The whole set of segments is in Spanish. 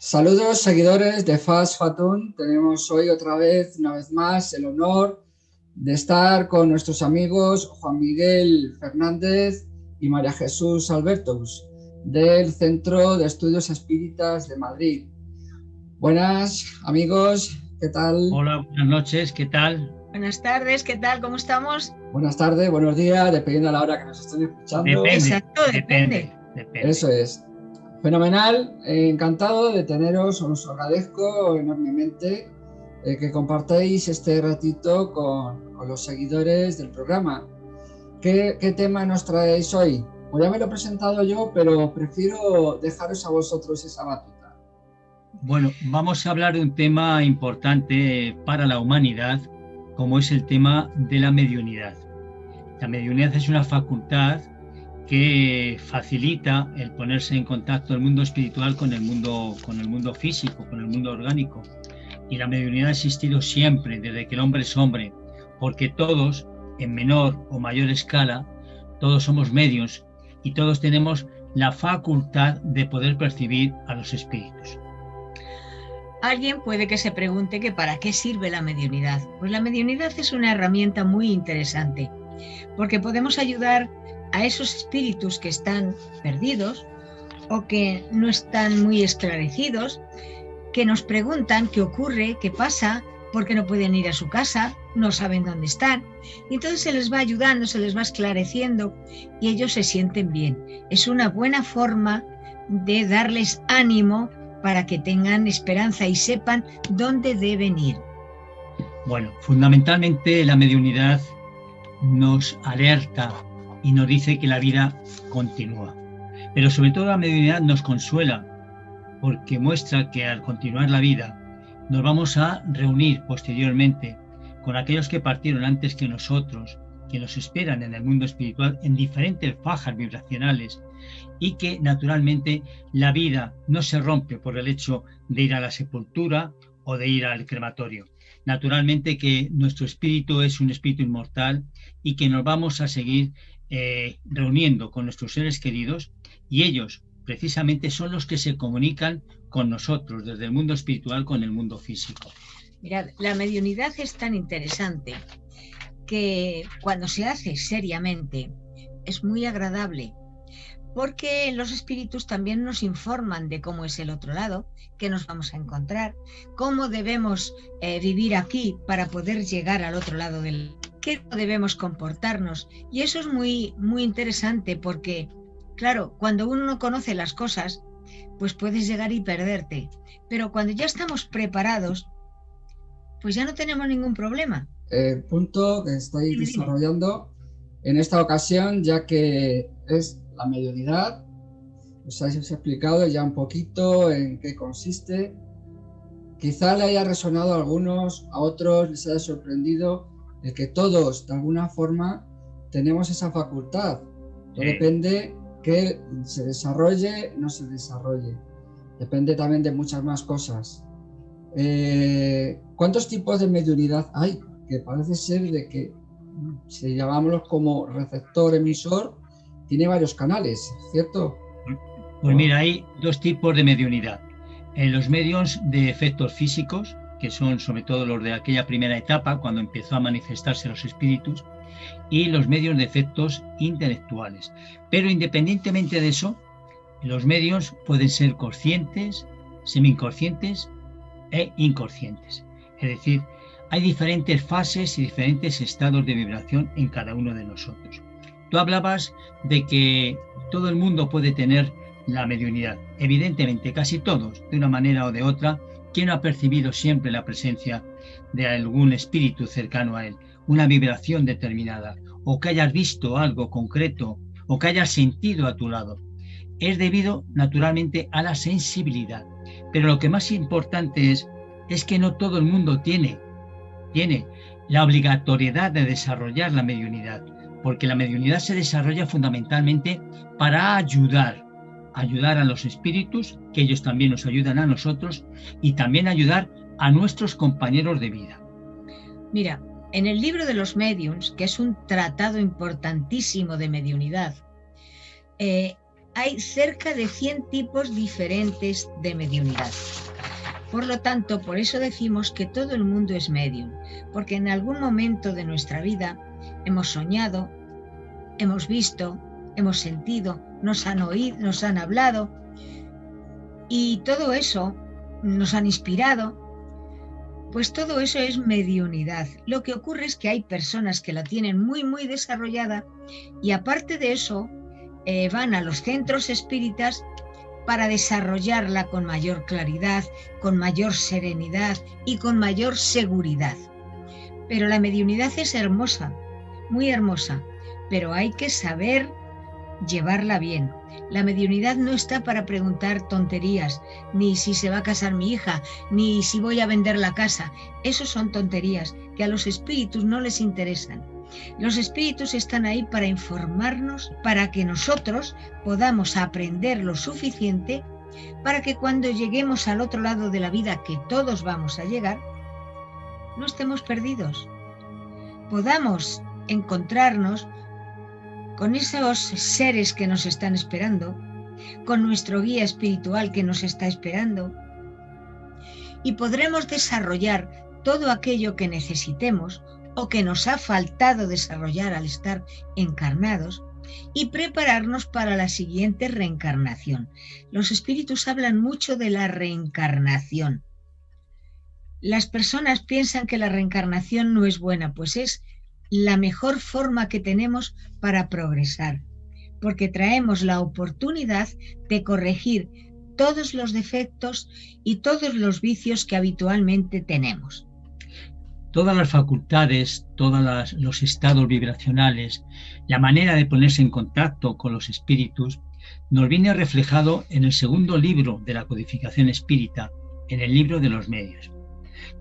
Saludos seguidores de Fas Fatun. Tenemos hoy una vez más el honor de estar con nuestros amigos Juan Miguel Fernández y María Jesús Albertus del Centro de Estudios Espíritas de Madrid. Buenas amigos, ¿qué tal? Hola, buenas noches, ¿qué tal? Buenas tardes, ¿qué tal? ¿Cómo estamos? Buenas tardes, buenos días, dependiendo de la hora que nos estén escuchando. Depende. Eso es. Fenomenal, encantado de teneros, os agradezco enormemente que compartáis este ratito con los seguidores del programa. ¿Qué tema nos traéis hoy? Pues ya me lo he presentado yo, pero prefiero dejaros a vosotros esa batuta. Bueno, vamos a hablar de un tema importante para la humanidad, como es el tema de la mediunidad. La mediunidad es una facultad que facilita el ponerse en contacto el mundo espiritual con el mundo físico, con el mundo orgánico. Y la mediunidad ha existido siempre, desde que el hombre es hombre, porque todos, en menor o mayor escala, todos somos medios y todos tenemos la facultad de poder percibir a los espíritus. Alguien puede que se pregunte que ¿para qué sirve la mediunidad? Pues la mediunidad es una herramienta muy interesante, porque podemos ayudar a esos espíritus que están perdidos o que no están muy esclarecidos, que nos preguntan qué ocurre, qué pasa, por qué no pueden ir a su casa, no saben dónde están. Y entonces se les va ayudando, se les va esclareciendo y ellos se sienten bien. Es una buena forma de darles ánimo para que tengan esperanza y sepan dónde deben ir. Bueno, fundamentalmente la mediunidad nos alerta y nos dice que la vida continúa. Pero sobre todo la mediunidad nos consuela, porque muestra que al continuar la vida nos vamos a reunir posteriormente con aquellos que partieron antes que nosotros, que nos esperan en el mundo espiritual en diferentes fajas vibracionales, y que naturalmente la vida no se rompe por el hecho de ir a la sepultura o de ir al crematorio. Naturalmente que nuestro espíritu es un espíritu inmortal y que nos vamos a seguir reuniendo con nuestros seres queridos, y ellos precisamente son los que se comunican con nosotros desde el mundo espiritual con el mundo físico. Mirad, la mediunidad es tan interesante que cuando se hace seriamente es muy agradable, porque los espíritus también nos informan de cómo es el otro lado, qué nos vamos a encontrar, cómo debemos vivir aquí para poder llegar al otro lado qué debemos comportarnos. Y eso es muy, muy interesante porque, claro, cuando uno no conoce las cosas, pues puedes llegar y perderte. Pero cuando ya estamos preparados, pues ya no tenemos ningún problema. El punto que estáis desarrollando en esta ocasión, ya que es la mediunidad, os habéis explicado ya un poquito en qué consiste. Quizá le haya resonado a algunos, a otros les haya sorprendido el que todos, de alguna forma, tenemos esa facultad. No depende que se desarrolle, no se desarrolle. Depende también de muchas más cosas. ¿Cuántos tipos de mediunidad hay? Que parece ser de que, si llamámoslos como receptor-emisor, tiene varios canales, ¿cierto? Pues mira, hay dos tipos de mediunidad. Los medios de efectos físicos, que son sobre todo los de aquella primera etapa, cuando empezó a manifestarse los espíritus, y los medios de efectos intelectuales. Pero independientemente de eso, los medios pueden ser conscientes, semi-inconscientes e inconscientes. Es decir, hay diferentes fases y diferentes estados de vibración en cada uno de nosotros. Tú hablabas de que todo el mundo puede tener la mediunidad. Evidentemente, casi todos, de una manera o de otra, quien ha percibido siempre la presencia de algún espíritu cercano a él, una vibración determinada, o que hayas visto algo concreto, o que hayas sentido a tu lado. Es debido naturalmente a la sensibilidad. Pero lo que más importante es que no todo el mundo tiene la obligatoriedad de desarrollar la mediunidad, porque la mediunidad se desarrolla fundamentalmente para ayudar a los espíritus, que ellos también nos ayudan a nosotros, y también ayudar a nuestros compañeros de vida. Mira, en el libro de los médiums, que es un tratado importantísimo de mediunidad, hay cerca de 100 tipos diferentes de mediunidad. Por lo tanto, por eso decimos que todo el mundo es medium, porque en algún momento de nuestra vida hemos soñado, hemos visto, hemos sentido, nos han oído, nos han hablado, y todo eso nos han inspirado. Pues todo eso es mediunidad. Lo que ocurre es que hay personas que la tienen muy, muy desarrollada, y aparte de eso, van a los centros espíritas para desarrollarla con mayor claridad, con mayor serenidad y con mayor seguridad. Pero la mediunidad es hermosa, muy hermosa, pero hay que saber llevarla bien. La mediunidad no está para preguntar tonterías, ni si se va a casar mi hija, ni si voy a vender la casa. Eso son tonterías que a los espíritus no les interesan. Los espíritus están ahí para informarnos, para que nosotros podamos aprender lo suficiente para que cuando lleguemos al otro lado de la vida, que todos vamos a llegar, no estemos perdidos. Podamos encontrarnos con esos seres que nos están esperando, con nuestro guía espiritual que nos está esperando, y podremos desarrollar todo aquello que necesitemos o que nos ha faltado desarrollar al estar encarnados, y prepararnos para la siguiente reencarnación. Los espíritus hablan mucho de la reencarnación. Las personas piensan que la reencarnación no es buena, pues es la mejor forma que tenemos para progresar, porque traemos la oportunidad de corregir todos los defectos y todos los vicios que habitualmente tenemos. Todas las facultades, todos los estados vibracionales, la manera de ponerse en contacto con los espíritus, nos viene reflejado en el segundo libro de la codificación espírita, en el libro de los medios,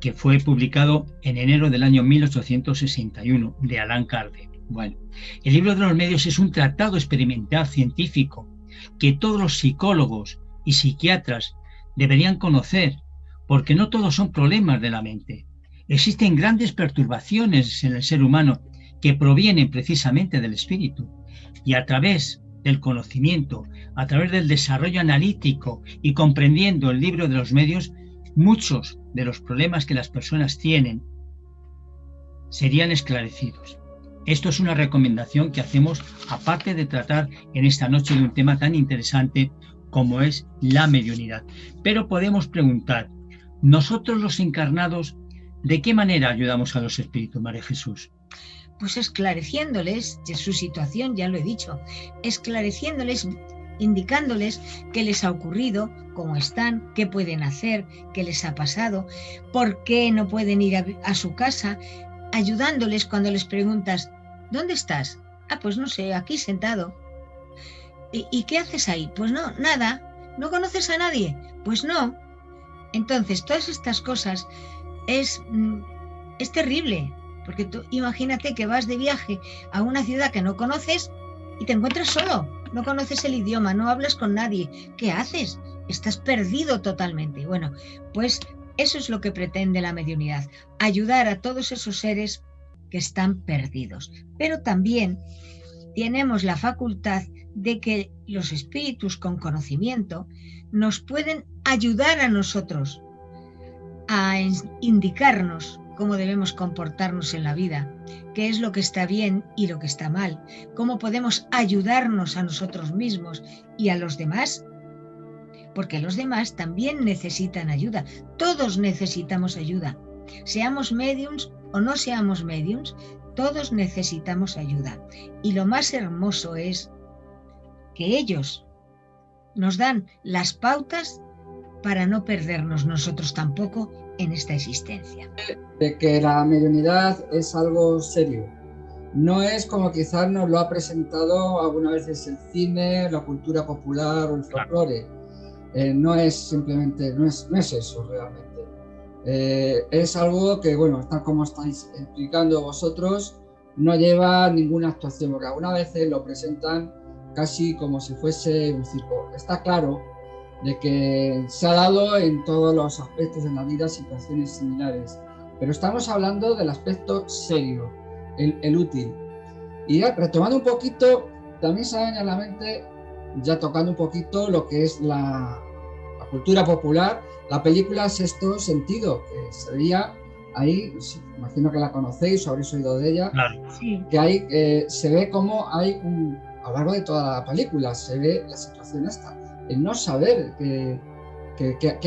que fue publicado en enero del año 1861, de Allan Kardec. Bueno, el libro de los medios es un tratado experimental científico que todos los psicólogos y psiquiatras deberían conocer, porque no todos son problemas de la mente. Existen grandes perturbaciones en el ser humano que provienen precisamente del espíritu, y a través del conocimiento, a través del desarrollo analítico y comprendiendo el libro de los medios, muchos de los problemas que las personas tienen serían esclarecidos. Esto es una recomendación que hacemos, aparte de tratar en esta noche de un tema tan interesante como es la mediunidad. Pero podemos preguntar, nosotros los encarnados, ¿de qué manera ayudamos a los espíritus, María Jesús? Pues esclareciéndoles su situación, ya lo he dicho, esclareciéndoles, indicándoles qué les ha ocurrido, cómo están, qué pueden hacer, qué les ha pasado, por qué no pueden ir a su casa, ayudándoles cuando les preguntas, ¿dónde estás? Ah, pues no sé, aquí sentado. ¿Y qué haces ahí? Pues no, nada. ¿No conoces a nadie? Pues no. Entonces, todas estas cosas es terrible, porque tú imagínate que vas de viaje a una ciudad que no conoces y te encuentras solo, no conoces el idioma, no hablas con nadie. ¿Qué haces? Estás perdido totalmente. Bueno, pues eso es lo que pretende la mediunidad, ayudar a todos esos seres que están perdidos. Pero también tenemos la facultad de que los espíritus con conocimiento nos pueden ayudar a nosotros a indicarnos cómo debemos comportarnos en la vida, qué es lo que está bien y lo que está mal, cómo podemos ayudarnos a nosotros mismos y a los demás, porque los demás también necesitan ayuda. Todos necesitamos ayuda, seamos mediums o no seamos mediums, todos necesitamos ayuda. Y lo más hermoso es que ellos nos dan las pautas para no perdernos nosotros tampoco en esta existencia. De que la mediunidad es algo serio. No es como quizás nos lo ha presentado algunas veces el cine, la cultura popular o el folclore. No es simplemente, no es eso realmente. Es algo que, bueno, tal como estáis explicando vosotros, no lleva ninguna actuación, porque algunas veces lo presentan casi como si fuese un circo. Está claro de que se ha dado en todos los aspectos de la vida situaciones similares, pero estamos hablando del aspecto serio, el útil. Y ya, retomando un poquito, también se me viene a la mente, ya tocando un poquito lo que es la cultura popular, la película Sexto Sentido, que se veía ahí, imagino que la conocéis o habréis oído de ella, Claro. Sí. que hay, se ve como hay a lo largo de toda la película, se ve la situación esta, el no saber que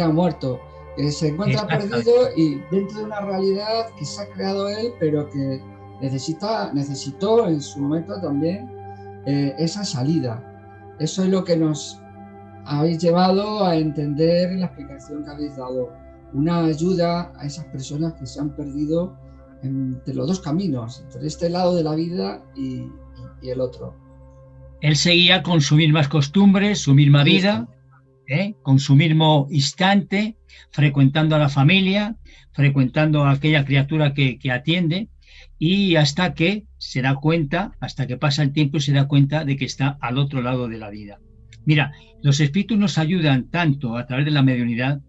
ha muerto, que se encuentra perdido y dentro de una realidad que se ha creado él, pero que necesitó en su momento también esa salida. Eso es lo que nos habéis llevado a entender en la explicación que habéis dado, una ayuda a esas personas que se han perdido entre los dos caminos, entre este lado de la vida y el otro. Él seguía con sus mismas costumbres, su misma vida, con su mismo instante, frecuentando a la familia, frecuentando a aquella criatura que atiende, y hasta que se da cuenta, hasta que pasa el tiempo y se da cuenta de que está al otro lado de la vida. Mira, los espíritus nos ayudan tanto a través de la mediunidad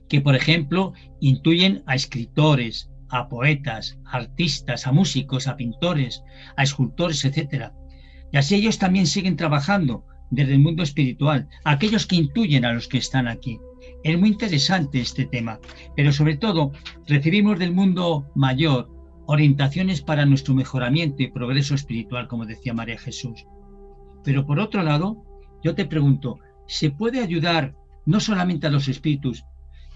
que, por ejemplo, intuyen a escritores, a poetas, a artistas, a músicos, a pintores, a escultores, etc. Y así ellos también siguen trabajando desde el mundo espiritual, aquellos que intuyen a los que están aquí. Es muy interesante este tema, pero sobre todo recibimos del mundo mayor orientaciones para nuestro mejoramiento y progreso espiritual, como decía María Jesús. Pero por otro lado, yo te pregunto, ¿se puede ayudar no solamente a los espíritus?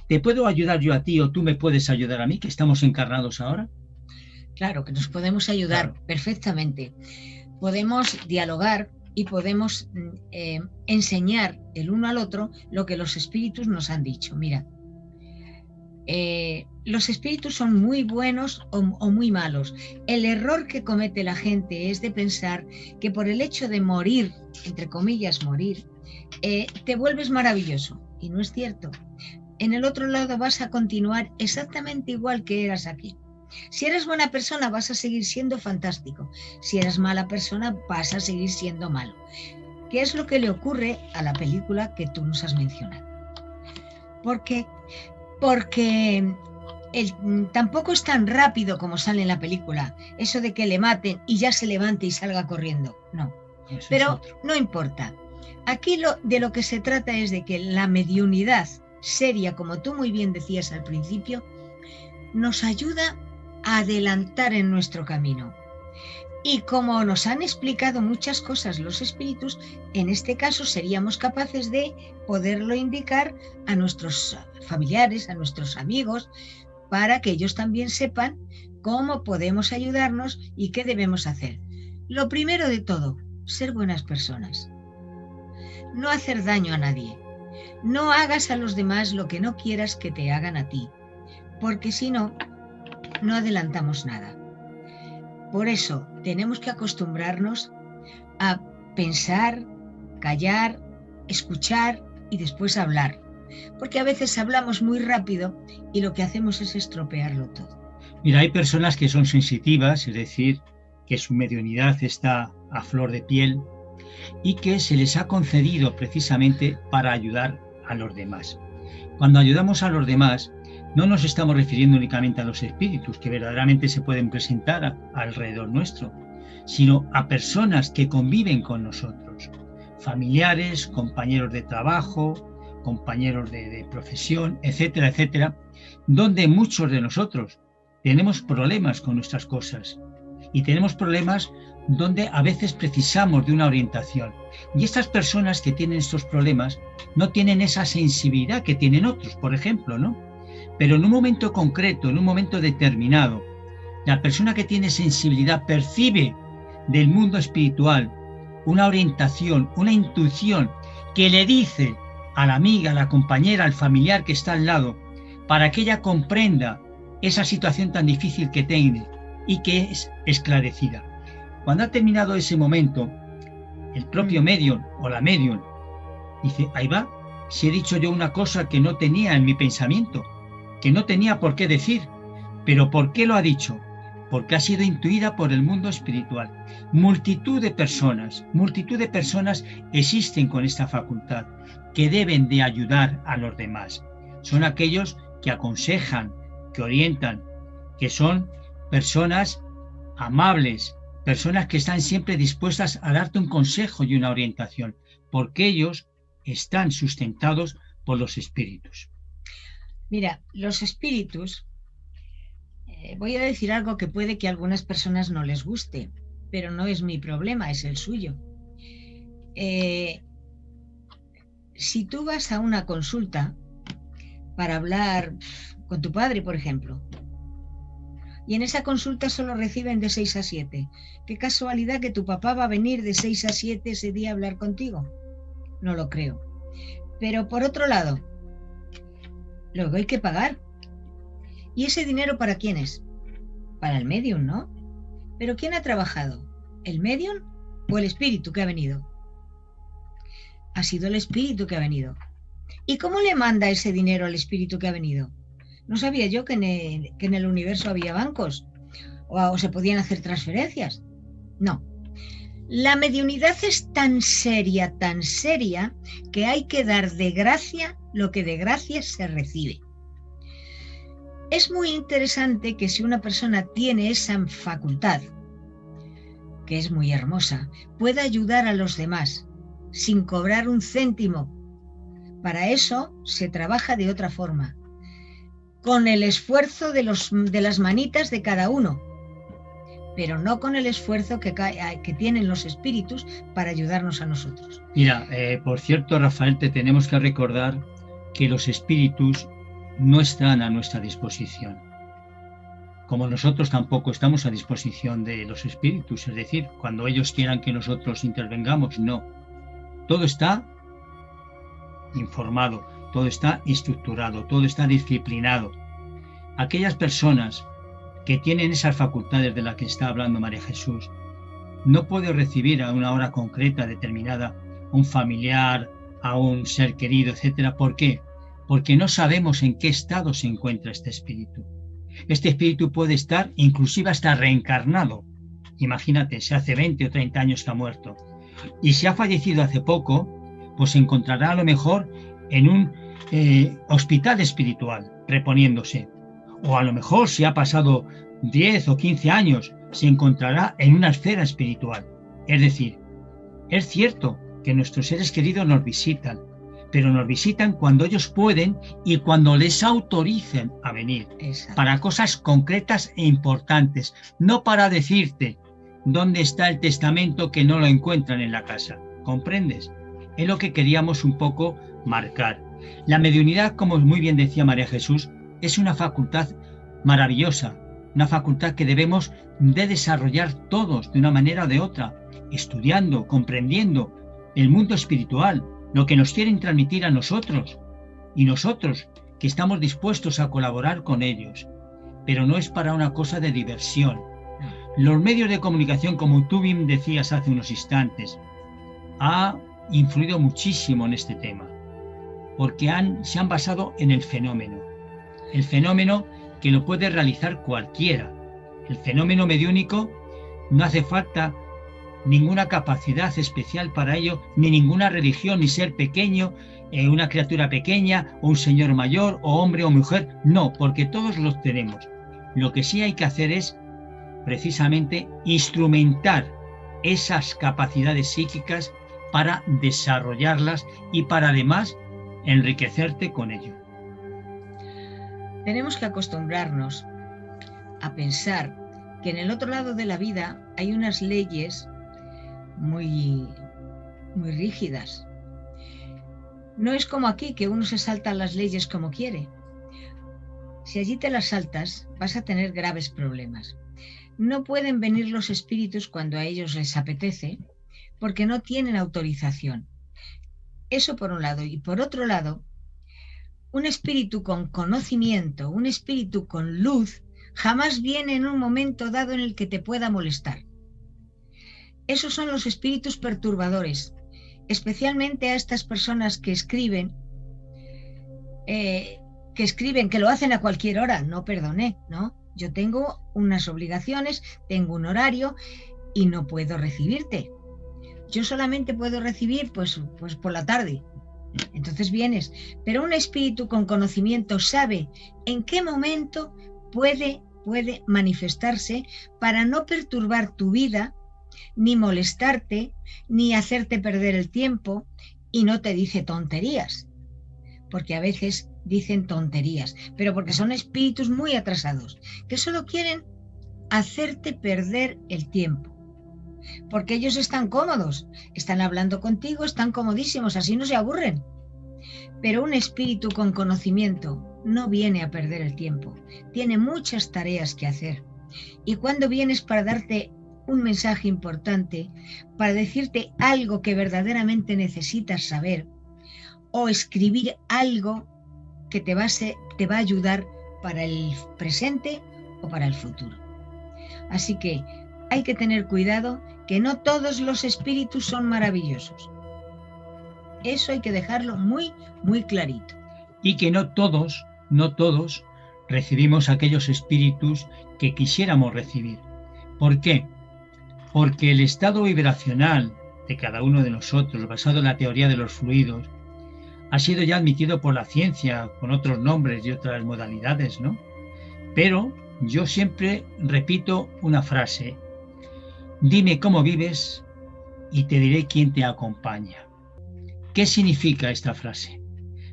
¿Te puedo ayudar yo a ti o tú me puedes ayudar a mí, que estamos encarnados ahora? Claro, que nos podemos ayudar perfectamente. Podemos dialogar y podemos enseñar el uno al otro lo que los espíritus nos han dicho. Mira, los espíritus son muy buenos o muy malos. El error que comete la gente es de pensar que por el hecho de morir, entre comillas morir, te vuelves maravilloso. Y no es cierto. En el otro lado vas a continuar exactamente igual que eras aquí. Si eres buena persona vas a seguir siendo fantástico. Si eres mala persona vas a seguir siendo malo. ¿Qué es lo que le ocurre a la película que tú nos has mencionado? Porque tampoco es tan rápido como sale en la película. Eso de que le maten y ya se levante y salga corriendo. No. Pero no importa. Aquí de lo que se trata es de que la mediunidad seria, como tú muy bien decías al principio, nos ayuda a adelantar en nuestro camino. Y como nos han explicado muchas cosas los espíritus, en este caso seríamos capaces de poderlo indicar a nuestros familiares, a nuestros amigos, para que ellos también sepan cómo podemos ayudarnos y qué debemos hacer. Lo primero de todo, ser buenas personas. No hacer daño a nadie. No hagas a los demás lo que no quieras que te hagan a ti, porque si no, no adelantamos nada. Por eso tenemos que acostumbrarnos a pensar, callar, escuchar y después hablar, porque a veces hablamos muy rápido y lo que hacemos es estropearlo todo. Mira, hay personas que son sensitivas, es decir, que su mediunidad está a flor de piel y que se les ha concedido precisamente para ayudar a los demás. Cuando ayudamos a los demás, no nos estamos refiriendo únicamente a los espíritus que verdaderamente se pueden presentar alrededor nuestro, sino a personas que conviven con nosotros, familiares, compañeros de trabajo, compañeros de profesión, etcétera, etcétera, donde muchos de nosotros tenemos problemas con nuestras cosas y tenemos problemas donde a veces precisamos de una orientación. Y estas personas que tienen estos problemas no tienen esa sensibilidad que tienen otros, por ejemplo, ¿no? Pero en un momento concreto, en un momento determinado, la persona que tiene sensibilidad percibe del mundo espiritual una orientación, una intuición que le dice a la amiga, a la compañera, al familiar que está al lado, para que ella comprenda esa situación tan difícil que tiene y que es esclarecida. Cuando ha terminado ese momento, el propio medium o la medium dice, ahí va, si he dicho yo una cosa que no tenía en mi pensamiento, que no tenía por qué decir, pero ¿por qué lo ha dicho? Porque ha sido intuida por el mundo espiritual. Multitud de personas existen con esta facultad, que deben de ayudar a los demás. Son aquellos que aconsejan, que orientan, que son personas amables, personas que están siempre dispuestas a darte un consejo y una orientación, porque ellos están sustentados por los espíritus. Mira, los espíritus, voy a decir algo que puede que a algunas personas no les guste, pero no es mi problema, es el suyo. Si tú vas a una consulta para hablar con tu padre, por ejemplo, y en esa consulta solo reciben de 6 a 7, qué casualidad que tu papá va a venir de 6 a 7 ese día a hablar contigo. No lo creo. Pero por otro lado, luego hay que pagar. ¿Y ese dinero para quién es? Para el medium, ¿no? ¿Pero quién ha trabajado? ¿El medium o el espíritu que ha venido? Ha sido el espíritu que ha venido. ¿Y cómo le manda ese dinero al espíritu que ha venido? No sabía yo que en el universo había bancos o se podían hacer transferencias. No. La mediunidad es tan seria, que hay que dar de gracia lo que de gracia se recibe. Es muy interesante que si una persona tiene esa facultad, que es muy hermosa, pueda ayudar a los demás sin cobrar un céntimo. Para eso se trabaja de otra forma, con el esfuerzo de las manitas de cada uno, pero no con el esfuerzo que tienen los espíritus para ayudarnos a nosotros. Mira, por cierto, Rafael, te tenemos que recordar que los espíritus no están a nuestra disposición, como nosotros tampoco estamos a disposición de los espíritus, es decir, cuando ellos quieran que nosotros intervengamos, no. Todo está informado, todo está estructurado, todo está disciplinado. Aquellas personas que tienen esas facultades de las que está hablando María Jesús, no pueden recibir a una hora concreta, determinada, a un familiar, a un ser querido, etcétera. ¿Por qué? Porque no sabemos en qué estado se encuentra este espíritu. Este espíritu puede estar inclusive hasta reencarnado. Imagínate, si hace 20 o 30 años que ha muerto. Y si ha fallecido hace poco, pues se encontrará a lo mejor en un hospital espiritual, reponiéndose. O a lo mejor si ha pasado 10 o 15 años, se encontrará en una esfera espiritual. Es decir, es cierto que nuestros seres queridos nos visitan, pero nos visitan cuando ellos pueden y cuando les autoricen a venir. Exacto. Para cosas concretas e importantes, no para decirte dónde está el testamento que no lo encuentran en la casa. ¿Comprendes? Es lo que queríamos un poco marcar. La mediunidad, como muy bien decía María Jesús, es una facultad maravillosa, una facultad que debemos de desarrollar todos de una manera o de otra, estudiando, comprendiendo el mundo espiritual, lo que nos quieren transmitir a nosotros, y nosotros que estamos dispuestos a colaborar con ellos, pero no es para una cosa de diversión. Los medios de comunicación, como tú bien decías hace unos instantes, ha influido muchísimo en este tema, porque se han basado en el fenómeno que lo puede realizar cualquiera. El fenómeno mediúnico no hace falta ninguna capacidad especial para ello, ni ninguna religión, ni ser pequeño, una criatura pequeña, o un señor mayor, o hombre o mujer, no, porque todos los tenemos. Lo que sí hay que hacer es, precisamente, instrumentar esas capacidades psíquicas para desarrollarlas y para además enriquecerte con ello. Tenemos que acostumbrarnos a pensar que en el otro lado de la vida hay unas leyes muy rígidas. No es como aquí, que uno se salta las leyes como quiere. Si allí te las saltas, vas a tener graves problemas. No pueden venir los espíritus cuando a ellos les apetece, porque no tienen autorización. Eso por un lado. Y por otro lado, un espíritu con conocimiento, un espíritu con luz, jamás viene en un momento dado en el que te pueda molestar. Esos son los espíritus perturbadores, especialmente a estas personas que escriben, que lo hacen a cualquier hora. No, perdone, ¿no? Yo tengo unas obligaciones, tengo un horario y no puedo recibirte. Yo solamente puedo recibir pues por la tarde. Entonces vienes, pero un espíritu con conocimiento sabe en qué momento puede manifestarse para no perturbar tu vida, ni molestarte, ni hacerte perder el tiempo, y no te dice tonterías, porque a veces dicen tonterías, pero porque son espíritus muy atrasados, que solo quieren hacerte perder el tiempo, porque ellos están cómodos, están hablando contigo, están comodísimos, así no se aburren. Pero un espíritu con conocimiento no viene a perder el tiempo, tiene muchas tareas que hacer. Y cuando vienes para darte un mensaje importante, para decirte algo que verdaderamente necesitas saber, o escribir algo que te va a ayudar para el presente o para el futuro. Así que hay que tener cuidado, que no todos los espíritus son maravillosos. Eso hay que dejarlo muy, muy clarito. Y que no todos recibimos aquellos espíritus que quisiéramos recibir. ¿Por qué? Porque el estado vibracional de cada uno de nosotros, basado en la teoría de los fluidos, ha sido ya admitido por la ciencia con otros nombres y otras modalidades, ¿no? Pero yo siempre repito una frase: dime cómo vives y te diré quién te acompaña. ¿Qué significa esta frase?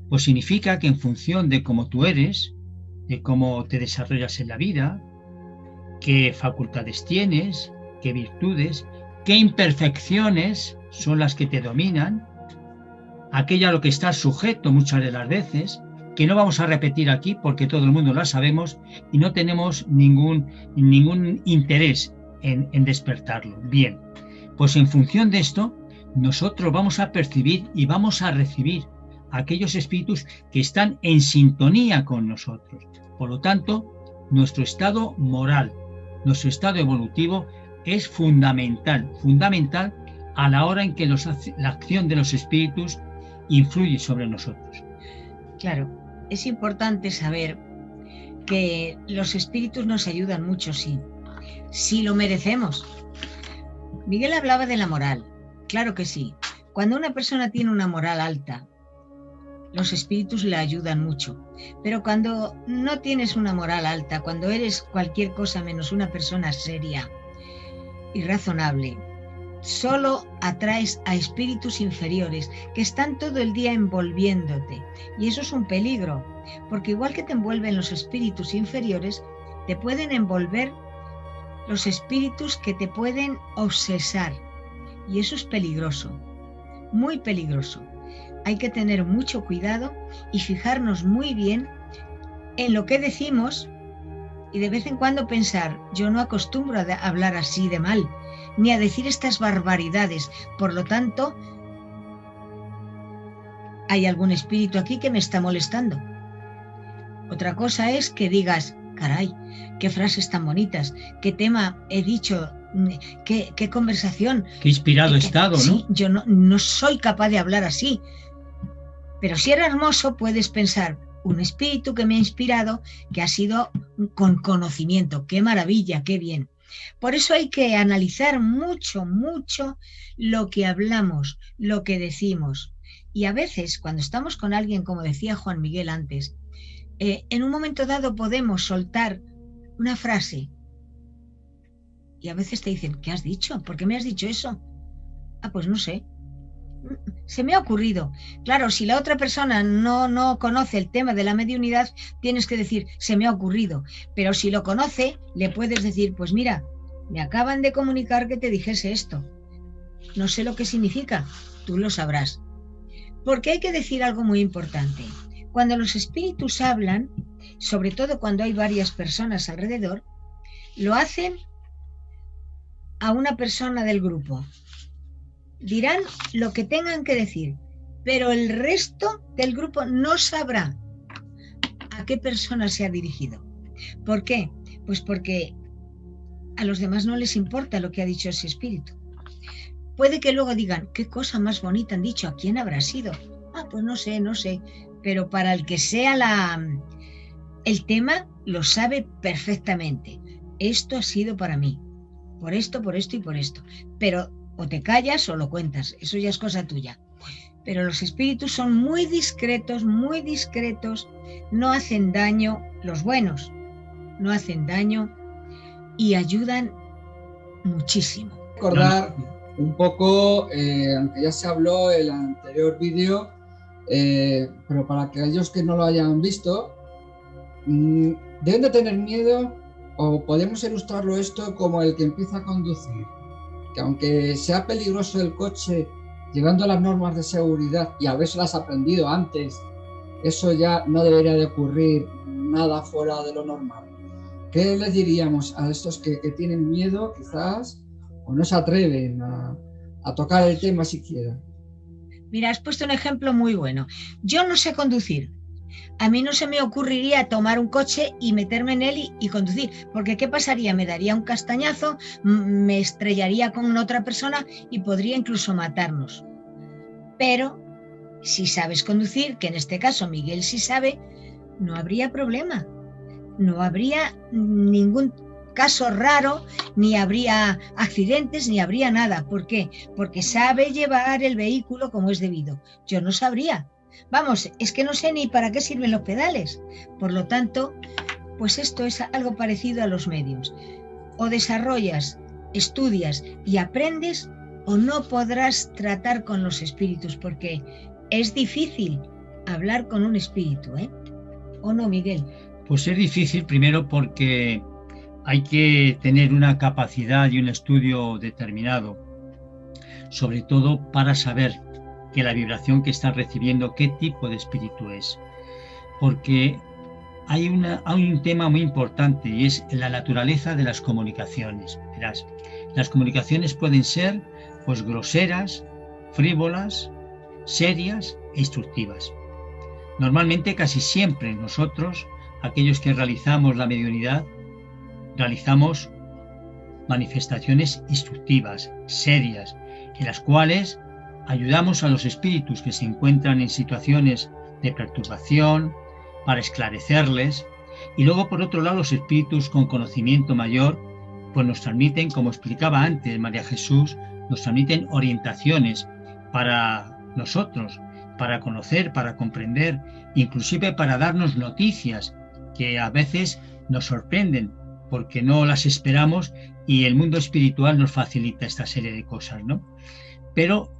Pues significa que en función de cómo tú eres, de cómo te desarrollas en la vida, qué facultades tienes, qué virtudes, qué imperfecciones son las que te dominan, aquello a lo que estás sujeto muchas de las veces, que no vamos a repetir aquí porque todo el mundo la sabemos y no tenemos ningún interés en despertarlo. Bien, pues en función de esto, nosotros vamos a percibir y vamos a recibir aquellos espíritus que están en sintonía con nosotros. Por lo tanto, nuestro estado moral, nuestro estado evolutivo es fundamental a la hora en que la acción de los espíritus influye sobre nosotros. Claro, es importante saber que los espíritus nos ayudan mucho, sí, si lo merecemos. Miguel hablaba de la moral. Claro que sí. Cuando una persona tiene una moral alta, los espíritus le ayudan mucho. Pero cuando no tienes una moral alta, cuando eres cualquier cosa menos una persona seria y razonable, solo atraes a espíritus inferiores que están todo el día envolviéndote. Y eso es un peligro, porque igual que te envuelven los espíritus inferiores, te pueden envolver los espíritus que te pueden obsesar. Y eso es peligroso, muy peligroso. Hay que tener mucho cuidado y fijarnos muy bien en lo que decimos y de vez en cuando pensar, yo no acostumbro a hablar así de mal, ni a decir estas barbaridades. Por lo tanto, hay algún espíritu aquí que me está molestando. Otra cosa es que digas, caray, qué frases tan bonitas, qué tema he dicho, qué conversación. Qué inspirado he estado, ¿no? Sí, yo no soy capaz de hablar así. Pero si era hermoso, puedes pensar, un espíritu que me ha inspirado, que ha sido con conocimiento. ¡Qué maravilla, qué bien! Por eso hay que analizar mucho, mucho lo que hablamos, lo que decimos. Y a veces, cuando estamos con alguien, como decía Juan Miguel antes, en un momento dado podemos soltar una frase y a veces te dicen, ¿qué has dicho? ¿Por qué me has dicho eso? Ah, pues no sé. Se me ha ocurrido. Claro, si la otra persona no conoce el tema de la mediunidad, tienes que decir, se me ha ocurrido. Pero si lo conoce, le puedes decir, pues mira, me acaban de comunicar que te dijese esto. No sé lo que significa, tú lo sabrás. Porque hay que decir algo muy importante. Cuando los espíritus hablan, sobre todo cuando hay varias personas alrededor, lo hacen a una persona del grupo. Dirán lo que tengan que decir, pero el resto del grupo no sabrá a qué persona se ha dirigido. ¿Por qué? Pues porque a los demás no les importa lo que ha dicho ese espíritu. Puede que luego digan, qué cosa más bonita han dicho, ¿a quién habrá sido? Ah, pues no sé, pero para el que sea el tema, lo sabe perfectamente. Esto ha sido para mí, por esto y por esto. Pero o te callas o lo cuentas, eso ya es cosa tuya. Pero los espíritus son muy discretos, no hacen daño, los buenos no hacen daño y ayudan muchísimo. Recordar un poco, aunque ya se habló en el anterior vídeo, pero para aquellos que no lo hayan visto, deben de tener miedo, o podemos ilustrarlo esto como el que empieza a conducir, que aunque sea peligroso el coche, llevando las normas de seguridad y haberlas aprendido antes, eso ya no debería de ocurrir nada fuera de lo normal. ¿Qué les diríamos a estos que tienen miedo quizás o no se atreven a tocar el tema siquiera? Mira, has puesto un ejemplo muy bueno. Yo no sé conducir. A mí no se me ocurriría tomar un coche y meterme en él y conducir, porque ¿qué pasaría? Me daría un castañazo, me estrellaría con otra persona y podría incluso matarnos. Pero si sabes conducir, que en este caso Miguel sí sabe, no habría problema. No habría ningún caso raro, ni habría accidentes, ni habría nada. ¿Por qué? Porque sabe llevar el vehículo como es debido. Yo no sabría. Vamos, es que no sé ni para qué sirven los pedales. Por lo tanto, pues esto es algo parecido a los medios. O desarrollas, estudias y aprendes, o no podrás tratar con los espíritus, porque es difícil hablar con un espíritu, ¿eh? ¿O no, Miguel? Pues es difícil primero porque hay que tener una capacidad y un estudio determinado, sobre todo para saber que la vibración que estás recibiendo, qué tipo de espíritu es. Porque hay un tema muy importante y es la naturaleza de las comunicaciones. Verás, las comunicaciones pueden ser pues groseras, frívolas, serias e instructivas. Normalmente, casi siempre nosotros, aquellos que realizamos la mediunidad, realizamos manifestaciones instructivas, serias, en las cuales ayudamos a los espíritus que se encuentran en situaciones de perturbación para esclarecerles, y luego por otro lado los espíritus con conocimiento mayor pues nos transmiten, como explicaba antes María Jesús, nos transmiten orientaciones para nosotros, para conocer, para comprender, inclusive para darnos noticias que a veces nos sorprenden porque no las esperamos, y el mundo espiritual nos facilita esta serie de cosas, ¿no? Pero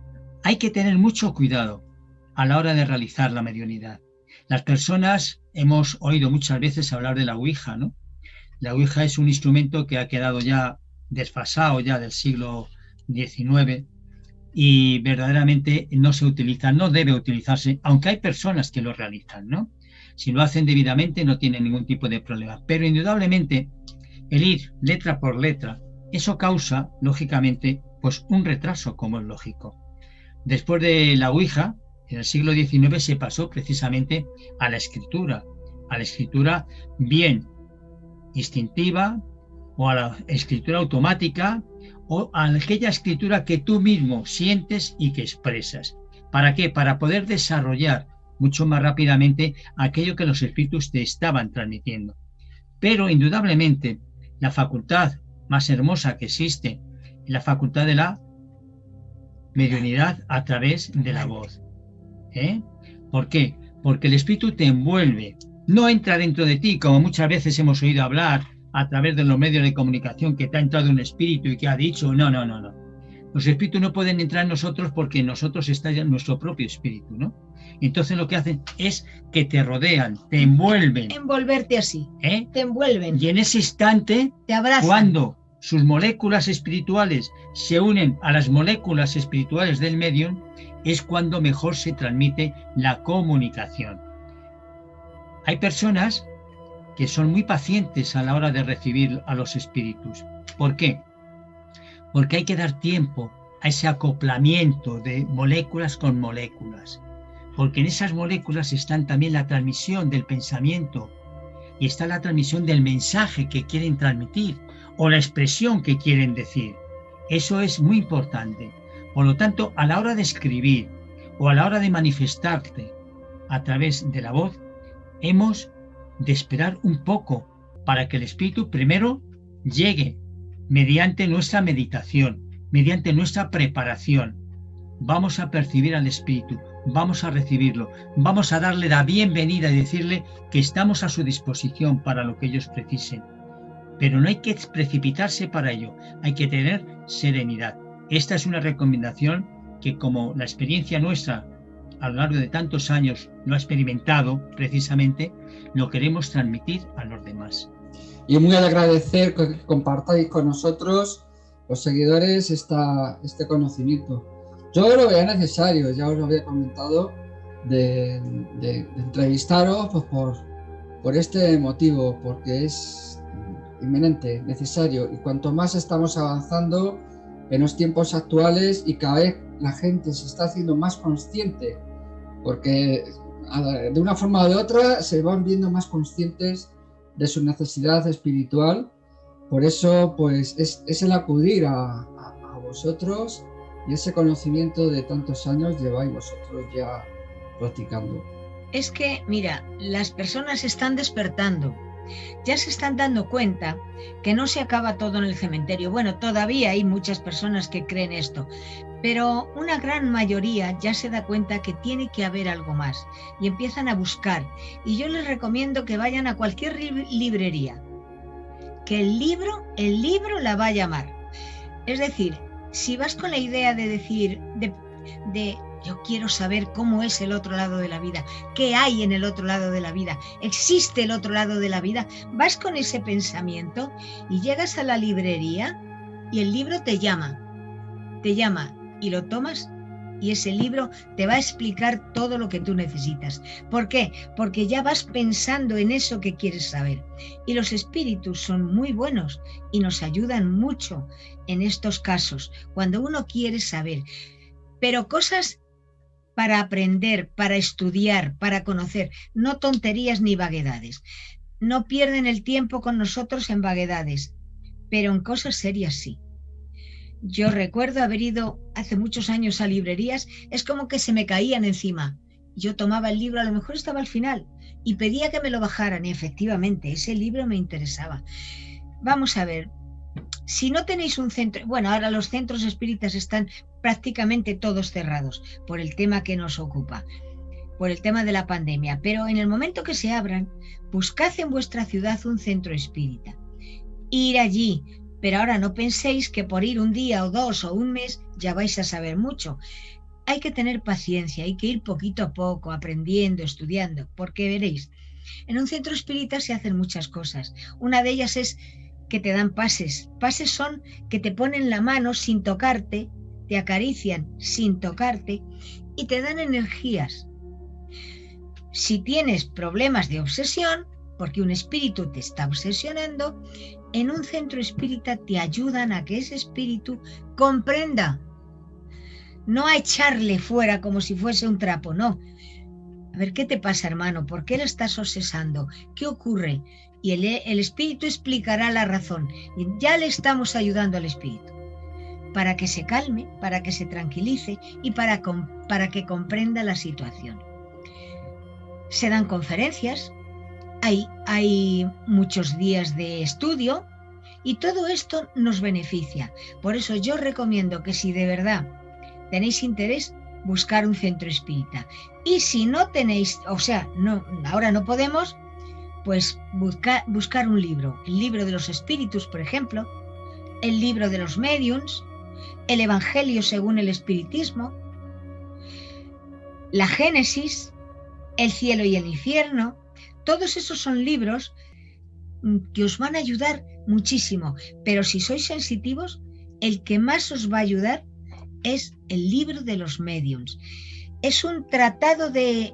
hay que tener mucho cuidado a la hora de realizar la mediunidad. Las personas hemos oído muchas veces hablar de la Ouija, ¿no? La Ouija es un instrumento que ha quedado ya desfasado ya del siglo XIX y verdaderamente no se utiliza, no debe utilizarse, aunque hay personas que lo realizan, ¿no? Si lo hacen debidamente no tienen ningún tipo de problema. Pero indudablemente el ir letra por letra, eso causa, lógicamente, pues un retraso, como es lógico. Después de la Ouija, en el siglo XIX se pasó precisamente a la escritura bien instintiva o a la escritura automática o a aquella escritura que tú mismo sientes y que expresas. ¿Para qué? Para poder desarrollar mucho más rápidamente aquello que los espíritus te estaban transmitiendo. Pero indudablemente la facultad más hermosa que existe es la facultad de la mediunidad a través de la voz. ¿Por qué? Porque el espíritu te envuelve, no entra dentro de ti, como muchas veces hemos oído hablar a través de los medios de comunicación, que te ha entrado un espíritu y que ha dicho, no. Los espíritus no pueden entrar en nosotros porque en nosotros está ya nuestro propio espíritu, ¿no? Entonces lo que hacen es que te rodean, te envuelven. Envolverte así, te envuelven. Y en ese instante, te abrazan. Cuando sus moléculas espirituales se unen a las moléculas espirituales del medium, es cuando mejor se transmite la comunicación. Hay personas que son muy pacientes a la hora de recibir a los espíritus. ¿Por qué? Porque hay que dar tiempo a ese acoplamiento de moléculas con moléculas. porque en esas moléculas están también la transmisión del pensamiento y está la transmisión del mensaje que quieren transmitir o la expresión que quieren decir. Eso es muy importante. Por lo tanto, a la hora de escribir o a la hora de manifestarte a través de la voz, hemos de esperar un poco para que el espíritu primero llegue mediante nuestra meditación, mediante nuestra preparación. Vamos a percibir al espíritu, vamos a recibirlo, vamos a darle la bienvenida y decirle que estamos a su disposición para lo que ellos precisen. Pero no hay que precipitarse para ello, hay que tener serenidad. Esta es una recomendación que, como la experiencia nuestra a lo largo de tantos años lo ha experimentado precisamente, lo queremos transmitir a los demás. Y muy agradecer que compartáis con nosotros, los seguidores, este conocimiento. Yo lo veía necesario, ya os lo había comentado, de entrevistaros pues, por este motivo, porque es inminente, necesario. Y cuanto más estamos avanzando en los tiempos actuales y cada vez la gente se está haciendo más consciente, porque de una forma o de otra se van viendo más conscientes de su necesidad espiritual. Por eso pues es el acudir a vosotros, y ese conocimiento de tantos años lleváis vosotros ya practicando. Es que, mira, las personas están despertando, ya se están dando cuenta que no se acaba todo en el cementerio. Bueno, todavía hay muchas personas que creen esto, pero una gran mayoría ya se da cuenta que tiene que haber algo más y empiezan a buscar. Y yo les recomiendo que vayan a cualquier librería, que el libro la va a llamar. Es decir, si vas con la idea de decir, de yo quiero saber cómo es el otro lado de la vida, qué hay en el otro lado de la vida, existe el otro lado de la vida, vas con ese pensamiento y llegas a la librería y el libro te llama y lo tomas y ese libro te va a explicar todo lo que tú necesitas. ¿Por qué? Porque ya vas pensando en eso que quieres saber. Y los espíritus son muy buenos y nos ayudan mucho en estos casos, cuando uno quiere saber. Pero cosas para aprender, para estudiar, para conocer, no tonterías ni vaguedades. No pierden el tiempo con nosotros en vaguedades, pero en cosas serias sí. Yo recuerdo haber ido hace muchos años a librerías, es como que se me caían encima. Yo tomaba el libro, a lo mejor estaba al final, y pedía que me lo bajaran, y efectivamente, ese libro me interesaba. Vamos a ver, si no tenéis un centro, bueno, ahora los centros espíritas están prácticamente todos cerrados por el tema que nos ocupa, por el tema de la pandemia, pero en el momento que se abran, buscad en vuestra ciudad un centro espírita. Ir allí. Pero ahora no penséis que por ir un día o dos o un mes ya vais a saber mucho. Hay que tener paciencia, hay que ir poquito a poco, aprendiendo, estudiando, porque veréis, en un centro espírita se hacen muchas cosas. Una de ellas es que te dan pases. Pases son que te ponen la mano sin tocarte, te acarician sin tocarte y te dan energías. Si tienes problemas de obsesión, porque un espíritu te está obsesionando, en un centro espírita te ayudan a que ese espíritu comprenda, no a echarle fuera como si fuese un trapo, no. A ver, ¿qué te pasa, hermano? ¿Por qué le estás obsesando? ¿Qué ocurre? Y el espíritu explicará la razón. Y ya le estamos ayudando al espíritu para que se calme, para que se tranquilice y para que comprenda la situación. Se dan conferencias. Hay muchos días de estudio y todo esto nos beneficia. Por eso yo recomiendo que si de verdad tenéis interés, buscar un centro espírita. Y si no tenéis, o sea, ahora no podemos, pues buscar un libro. El libro de los espíritus, por ejemplo, el libro de los médiums, el Evangelio según el espiritismo, la Génesis, el cielo y el infierno. Todos esos son libros que os van a ayudar muchísimo, pero si sois sensitivos, el que más os va a ayudar es el libro de los médiums. Es un tratado de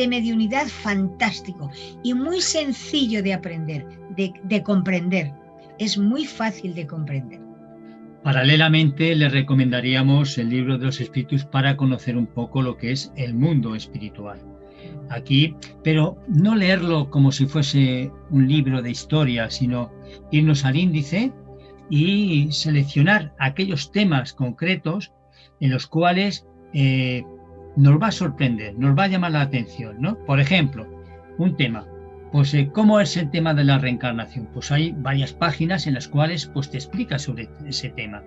mediunidad fantástico y muy sencillo de aprender, de comprender. Es muy fácil de comprender. Paralelamente, le recomendaríamos el libro de los espíritus para conocer un poco lo que es el mundo espiritual. Aquí, pero no leerlo como si fuese un libro de historia, sino irnos al índice y seleccionar aquellos temas concretos en los cuales nos va a sorprender, nos va a llamar la atención, ¿no? Por ejemplo, un tema, pues ¿cómo es el tema de la reencarnación? Pues hay varias páginas en las cuales pues te explica sobre ese tema.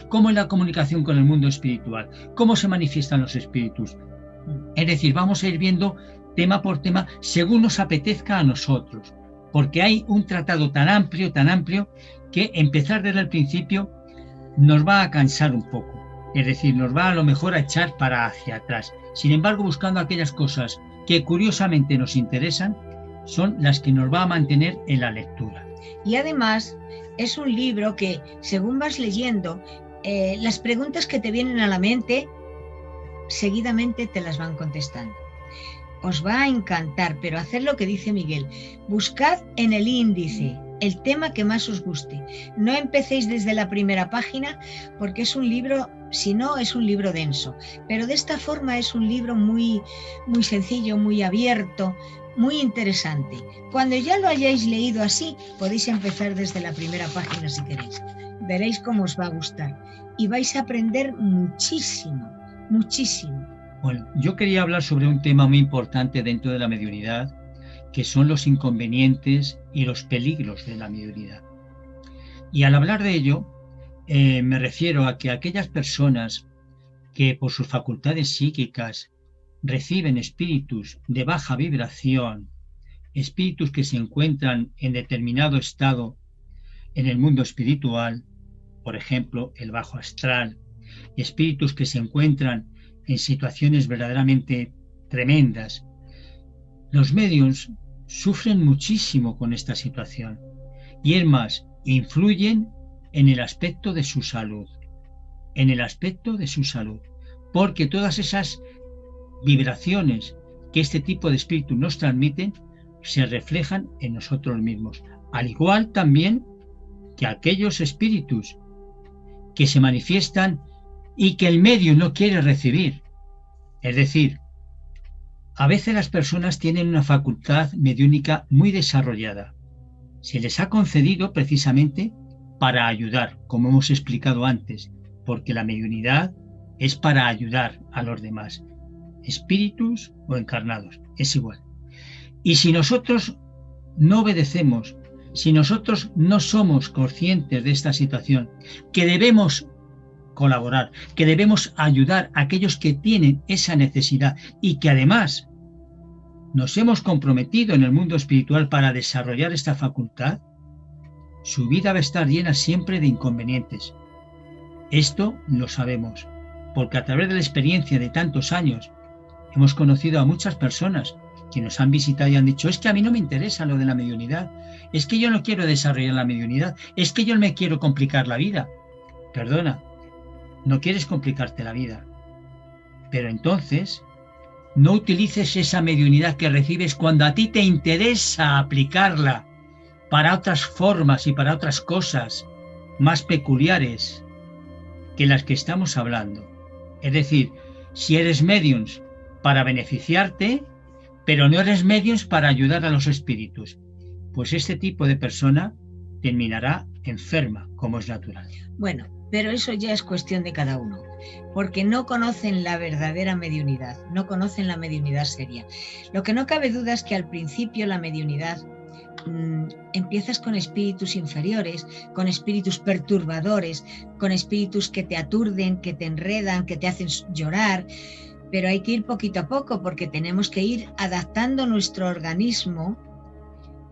¿Cómo es la comunicación con el mundo espiritual? ¿Cómo se manifiestan los espíritus? Es decir, vamos a ir viendo tema por tema según nos apetezca a nosotros, porque hay un tratado tan amplio, que empezar desde el principio nos va a cansar un poco. Es decir, nos va a lo mejor a echar para hacia atrás. Sin embargo, buscando aquellas cosas que curiosamente nos interesan, son las que nos va a mantener en la lectura. Y además es un libro que, según vas leyendo, las preguntas que te vienen a la mente, seguidamente te las van contestando. Os va a encantar, pero haced lo que dice Miguel. Buscad en el índice el tema que más os guste. No empecéis desde la primera página, porque es un libro, si no, es un libro denso. Pero de esta forma es un libro muy, muy sencillo, muy abierto, muy interesante. Cuando ya lo hayáis leído así, podéis empezar desde la primera página si queréis. Veréis cómo os va a gustar y vais a aprender muchísimo, muchísimo. Bueno, yo quería hablar sobre un tema muy importante dentro de la mediunidad, que son los inconvenientes y los peligros de la mediunidad. Y al hablar de ello, me refiero a que aquellas personas que por sus facultades psíquicas reciben espíritus de baja vibración, espíritus que se encuentran en determinado estado en el mundo espiritual, por ejemplo, el bajo astral, espíritus que se encuentran en situaciones verdaderamente tremendas. Los médiums sufren muchísimo con esta situación y es más, influyen en el aspecto de su salud, porque todas esas vibraciones que este tipo de espíritus nos transmiten se reflejan en nosotros mismos, al igual también que aquellos espíritus que se manifiestan y que el medium no quiere recibir. Es decir, a veces las personas tienen una facultad mediúnica muy desarrollada. Se les ha concedido precisamente para ayudar, como hemos explicado antes, porque la mediunidad es para ayudar a los demás, espíritus o encarnados, es igual. Y si nosotros no obedecemos, si nosotros no somos conscientes de esta situación, que debemos colaborar, que debemos ayudar a aquellos que tienen esa necesidad y que además nos hemos comprometido en el mundo espiritual para desarrollar esta facultad, su vida va a estar llena siempre de inconvenientes. Esto lo sabemos, porque a través de la experiencia de tantos años hemos conocido a muchas personas que nos han visitado y han dicho: es que a mí no me interesa lo de la mediunidad, es que yo no quiero desarrollar la mediunidad, es que yo no me quiero complicar la vida. Perdona, no quieres complicarte la vida, pero entonces no utilices esa mediunidad que recibes cuando a ti te interesa aplicarla para otras formas y para otras cosas más peculiares que las que estamos hablando. Es decir, si eres mediums para beneficiarte, pero no eres mediums para ayudar a los espíritus, pues este tipo de persona terminará enferma, como es natural. Bueno, pero eso ya es cuestión de cada uno, porque no conocen la verdadera mediunidad, no conocen la mediunidad seria. Lo que no cabe duda es que al principio la mediunidad empiezas con espíritus inferiores, con espíritus perturbadores, con espíritus que te aturden, que te enredan, que te hacen llorar, pero hay que ir poquito a poco porque tenemos que ir adaptando nuestro organismo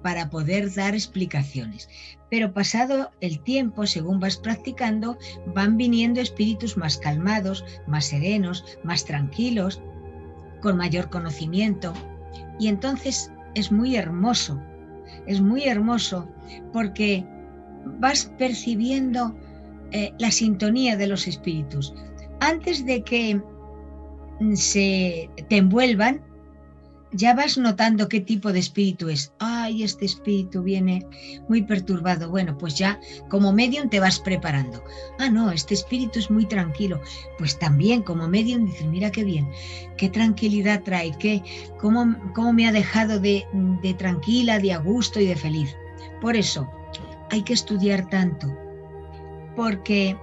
para poder dar explicaciones. Pero pasado el tiempo, según vas practicando, van viniendo espíritus más calmados, más serenos, más tranquilos, con mayor conocimiento. Y entonces es muy hermoso porque vas percibiendo la sintonía de los espíritus. Antes de que te envuelvan, ya vas notando qué tipo de espíritu es. Ay, este espíritu viene muy perturbado. Bueno, pues ya como medium te vas preparando. Ah, no, este espíritu es muy tranquilo. Pues también como medium dices, mira qué bien, qué tranquilidad trae, cómo me ha dejado de tranquila, de a gusto y de feliz. Por eso hay que estudiar tanto, porque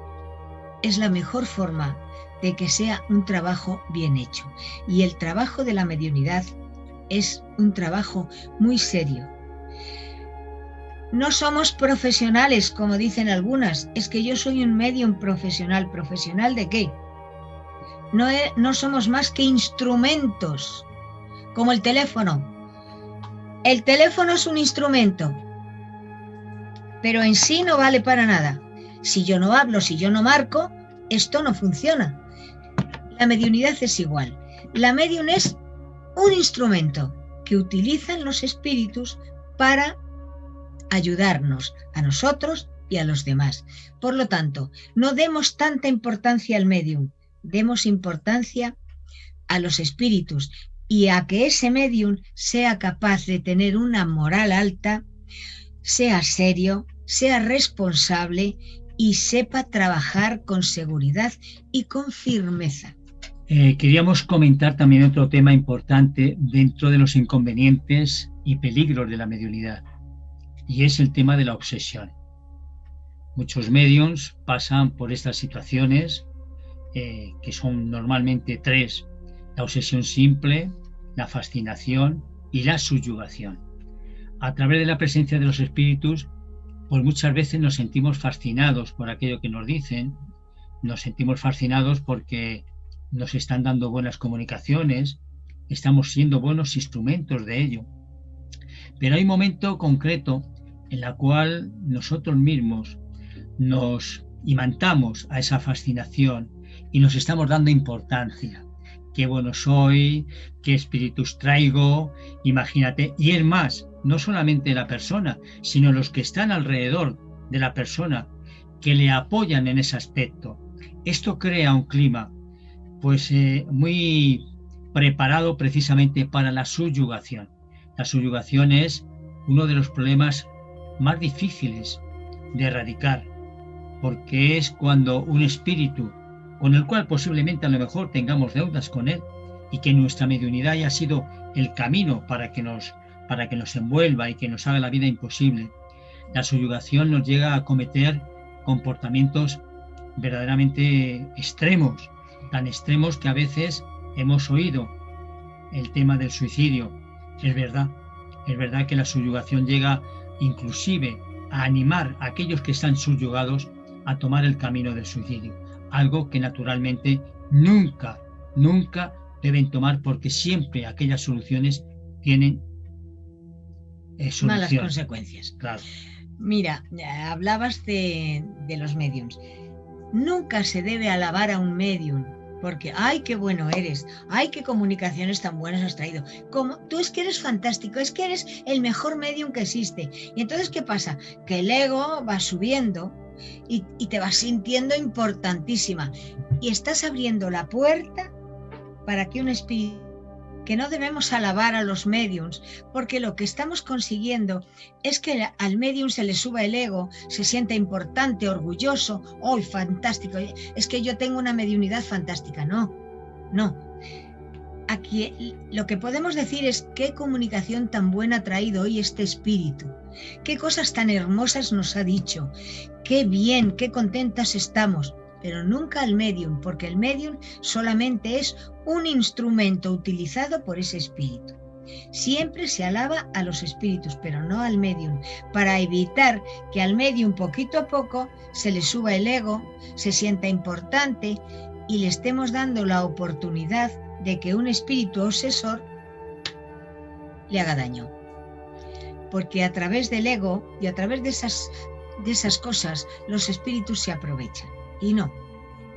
es la mejor forma de que sea un trabajo bien hecho. Y el trabajo de la mediunidad es un trabajo muy serio. No somos profesionales, como dicen algunas. Es que yo soy un medium profesional. ¿Profesional de qué? No somos más que instrumentos, como el teléfono. El teléfono es un instrumento, pero en sí no vale para nada. Si yo no hablo, si yo no marco, esto no funciona. La mediunidad es igual. La medium es un instrumento que utilizan los espíritus para ayudarnos a nosotros y a los demás. Por lo tanto, no demos tanta importancia al medium, demos importancia a los espíritus y a que ese medium sea capaz de tener una moral alta, sea serio, sea responsable y sepa trabajar con seguridad y con firmeza. Queríamos comentar también otro tema importante dentro de los inconvenientes y peligros de la mediunidad, y es el tema de la obsesión. Muchos mediums pasan por estas situaciones, que son normalmente tres: la obsesión simple, la fascinación y la subyugación. A través de la presencia de los espíritus, pues muchas veces nos sentimos fascinados por aquello que nos dicen, nos sentimos fascinados porque nos están dando buenas comunicaciones, estamos siendo buenos instrumentos de ello. Pero hay un momento concreto en el cual nosotros mismos nos imantamos a esa fascinación y nos estamos dando importancia. Qué bueno soy, qué espíritus traigo, imagínate. Y es más, no solamente la persona, sino los que están alrededor de la persona, que le apoyan en ese aspecto. Esto crea un clima pues muy preparado precisamente para la subyugación. La subyugación es uno de los problemas más difíciles de erradicar, porque es cuando un espíritu con el cual posiblemente a lo mejor tengamos deudas con él y que nuestra mediunidad haya sido el camino para que nos envuelva y que nos haga la vida imposible. La subyugación nos llega a cometer comportamientos verdaderamente extremos, tan extremos que a veces hemos oído el tema del suicidio. Es verdad que la subyugación llega inclusive a animar a aquellos que están subyugados a tomar el camino del suicidio, algo que naturalmente nunca deben tomar, porque siempre aquellas soluciones tienen malas consecuencias. Claro. Mira, hablabas de los mediums. Nunca se debe alabar a un medium porque ¡ay, qué bueno eres! ¡Ay, qué comunicaciones tan buenas has traído! Como, tú es que eres fantástico, es que eres el mejor medium que existe. Y entonces, ¿qué pasa? Que el ego va subiendo y te vas sintiendo importantísima. Y estás abriendo la puerta para que un espíritu... que no debemos alabar a los mediums, porque lo que estamos consiguiendo es que al medium se le suba el ego, se sienta importante, orgulloso, ¡oh, fantástico! Es que yo tengo una mediunidad fantástica. No. Aquí lo que podemos decir es qué comunicación tan buena ha traído hoy este espíritu, qué cosas tan hermosas nos ha dicho, qué bien, qué contentas estamos. Pero nunca al medium, porque el medium solamente es un instrumento utilizado por ese espíritu. Siempre se alaba a los espíritus, pero no al medium, para evitar que al medium poquito a poco se le suba el ego, se sienta importante y le estemos dando la oportunidad de que un espíritu obsesor le haga daño. Porque a través del ego y a través de esas cosas los espíritus se aprovechan. Y no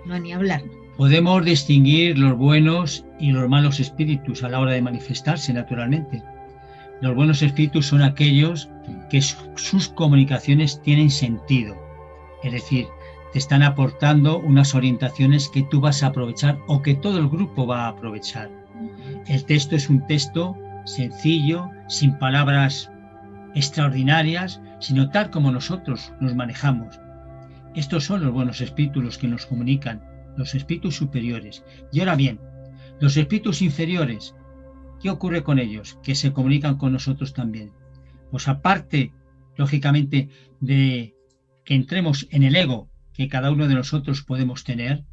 ni hablar. Podemos distinguir los buenos y los malos espíritus a la hora de manifestarse, naturalmente. Los buenos espíritus son aquellos que sus comunicaciones tienen sentido, es decir, te están aportando unas orientaciones que tú vas a aprovechar o que todo el grupo va a aprovechar. El texto es un texto sencillo, sin palabras extraordinarias, sino tal como nosotros nos manejamos. Estos son los buenos espíritus los que nos comunican, los espíritus superiores. Y ahora bien, los espíritus inferiores, ¿qué ocurre con ellos? Que se comunican con nosotros también. Pues aparte, lógicamente, de que entremos en el ego que cada uno de nosotros podemos tener,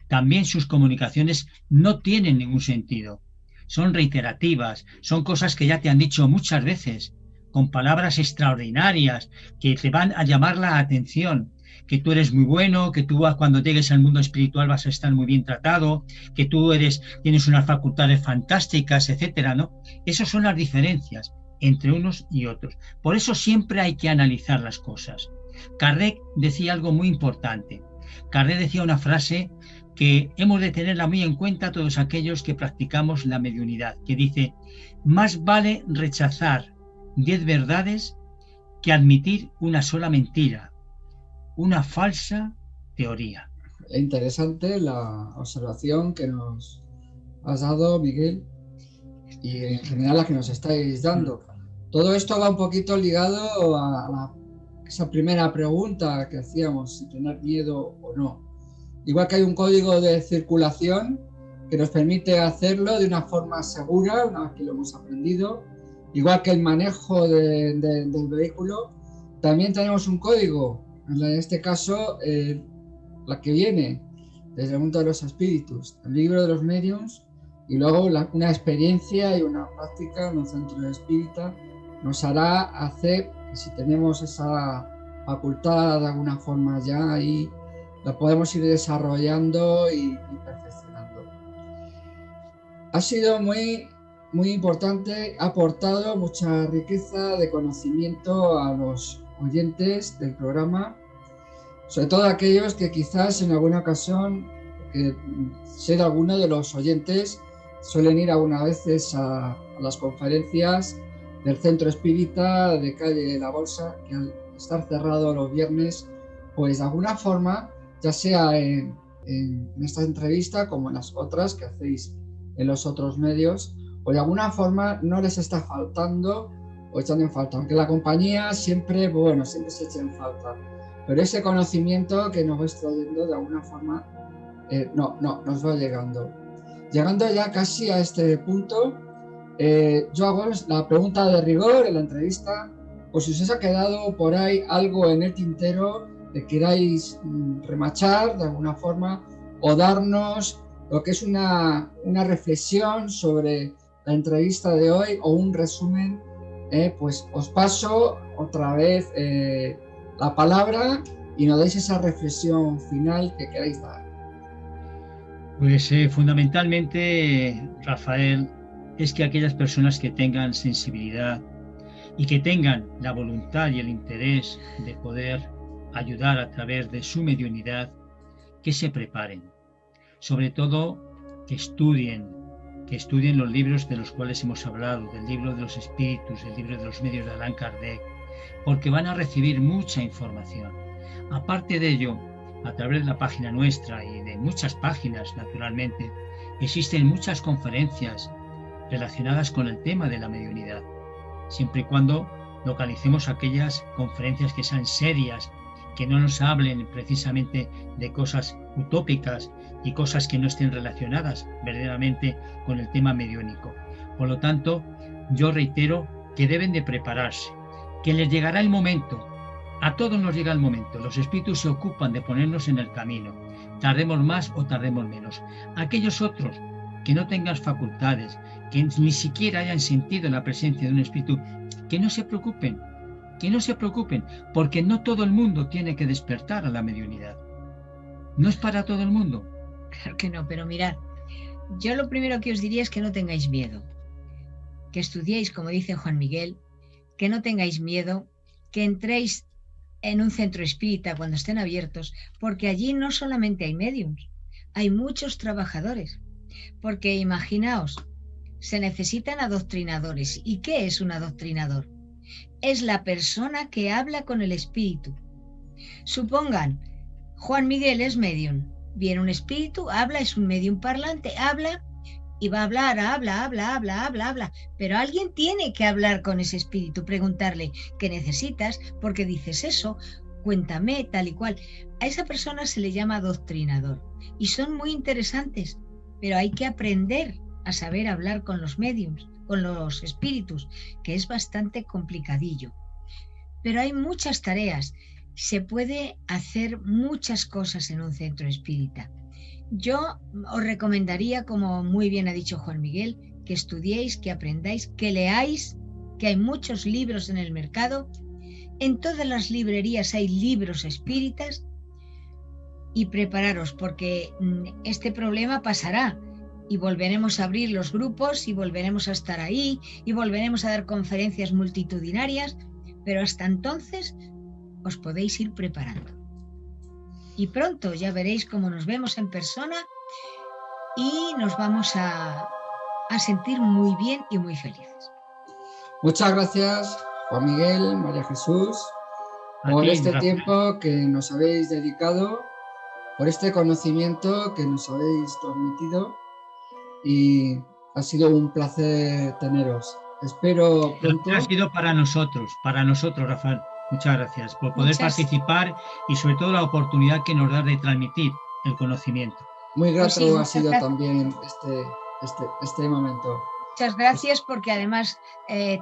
también sus comunicaciones no tienen ningún sentido. Son reiterativas, son cosas que ya te han dicho muchas veces, con palabras extraordinarias que te van a llamar la atención, que tú eres muy bueno, que tú cuando llegues al mundo espiritual vas a estar muy bien tratado, que tú tienes unas facultades fantásticas, etcétera, ¿no? Esas son las diferencias entre unos y otros. Por eso siempre hay que analizar las cosas. Kardec decía algo muy importante. Kardec decía una frase que hemos de tenerla muy en cuenta todos aquellos que practicamos la mediunidad, que dice: más vale rechazar 10 verdades que admitir una sola mentira, una falsa teoría. Es interesante la observación que nos has dado, Miguel, y en general la que nos estáis dando. Todo esto va un poquito ligado a esa primera pregunta que hacíamos, si tener miedo o no. Igual que hay un código de circulación que nos permite hacerlo de una forma segura, una vez que lo hemos aprendido, igual que el manejo del vehículo, también tenemos un código, en este caso la que viene desde el mundo de los espíritus, el libro de los mediums, y luego una experiencia y una práctica en un centro espírita nos hará hacer que, si tenemos esa facultad de alguna forma ya ahí, la podemos ir desarrollando y perfeccionando. Ha sido muy importante, ha aportado mucha riqueza de conocimiento a los oyentes del programa, sobre todo aquellos que quizás en alguna ocasión, que sé de alguno de los oyentes, suelen ir algunas veces a las conferencias del Centro Espírita de Calle La Bolsa, que al estar cerrado los viernes, pues de alguna forma, ya sea en esta entrevista como en las otras que hacéis en los otros medios, o de alguna forma no les está faltando o echando en falta, aunque la compañía siempre se echa en falta, pero ese conocimiento que nos vais trayendo de alguna forma nos va llegando ya casi a este punto. Yo hago la pregunta de rigor en la entrevista, pues si os ha quedado por ahí algo en el tintero que queráis remachar de alguna forma o darnos lo que es una reflexión sobre la entrevista de hoy o un resumen, pues os paso otra vez la palabra y nos dais esa reflexión final que queráis dar. Pues fundamentalmente, Rafael, es que aquellas personas que tengan sensibilidad y que tengan la voluntad y el interés de poder ayudar a través de su mediunidad, que se preparen. Sobre todo, que estudien los libros de los cuales hemos hablado, del libro de los espíritus, del libro de los medios de Allan Kardec, porque van a recibir mucha información. Aparte de ello, a través de la página nuestra y de muchas páginas, naturalmente, existen muchas conferencias relacionadas con el tema de la mediunidad, siempre y cuando localicemos aquellas conferencias que sean serias, que no nos hablen precisamente de cosas utópicas y cosas que no estén relacionadas verdaderamente con el tema mediúnico. Por lo tanto, yo reitero que deben de prepararse, que les llegará el momento. A todos nos llega el momento. Los espíritus se ocupan de ponernos en el camino. Tardemos más o tardemos menos. Aquellos otros que no tengan facultades, que ni siquiera hayan sentido la presencia de un espíritu, que no se preocupen, porque no todo el mundo tiene que despertar a la mediunidad. No es para todo el mundo. Claro que no, pero mirad, yo lo primero que os diría es que no tengáis miedo, que estudiéis, como dice Juan Miguel, que no tengáis miedo, que entréis en un centro espírita cuando estén abiertos, porque allí no solamente hay médiums, hay muchos trabajadores, porque imaginaos, se necesitan adoctrinadores. ¿Y qué es un adoctrinador? Es la persona que habla con el espíritu. Supongan, Juan Miguel es medium, viene un espíritu, habla, es un medium parlante, habla y va a hablar, habla, pero alguien tiene que hablar con ese espíritu, preguntarle qué necesitas, por qué dices eso, cuéntame, tal y cual. A esa persona se le llama adoctrinador y son muy interesantes, pero hay que aprender a saber hablar con los mediums, con los espíritus, que es bastante complicadillo. Pero hay muchas tareas, se puede hacer muchas cosas en un centro espírita. Yo os recomendaría, como muy bien ha dicho Juan Miguel, que estudiéis, que aprendáis, que leáis, que hay muchos libros en el mercado. En todas las librerías hay libros espíritas, y prepararos porque este problema pasará y volveremos a abrir los grupos y volveremos a estar ahí y volveremos a dar conferencias multitudinarias, pero hasta entonces os podéis ir preparando. Y pronto ya veréis cómo nos vemos en persona y nos vamos a sentir muy bien y muy felices. Muchas gracias, Juan Miguel, María Jesús, por este tiempo que nos habéis dedicado, por este conocimiento que nos habéis transmitido, y ha sido un placer teneros. Espero pronto. Ha sido para nosotros, Rafael. Muchas gracias por poder participar y sobre todo la oportunidad que nos da de transmitir el conocimiento. Muy grato ha sido también este momento. Muchas gracias porque además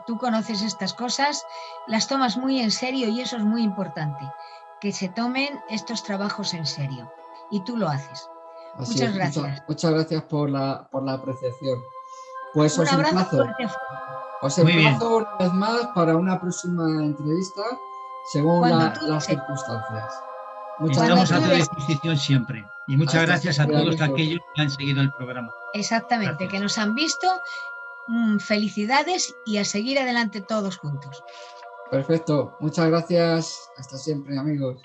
tú conoces estas cosas, las tomas muy en serio y eso es muy importante, que se tomen estos trabajos en serio y tú lo haces. Muchas gracias. Muchas gracias por la apreciación. Pues un abrazo fuerte. Os emplazo una vez más para una próxima entrevista según las circunstancias. Estamos a tu disposición siempre. Y muchas gracias a todos aquellos que han seguido el programa. Exactamente, gracias. Que nos han visto. Felicidades y a seguir adelante todos juntos. Perfecto. Muchas gracias. Hasta siempre, amigos.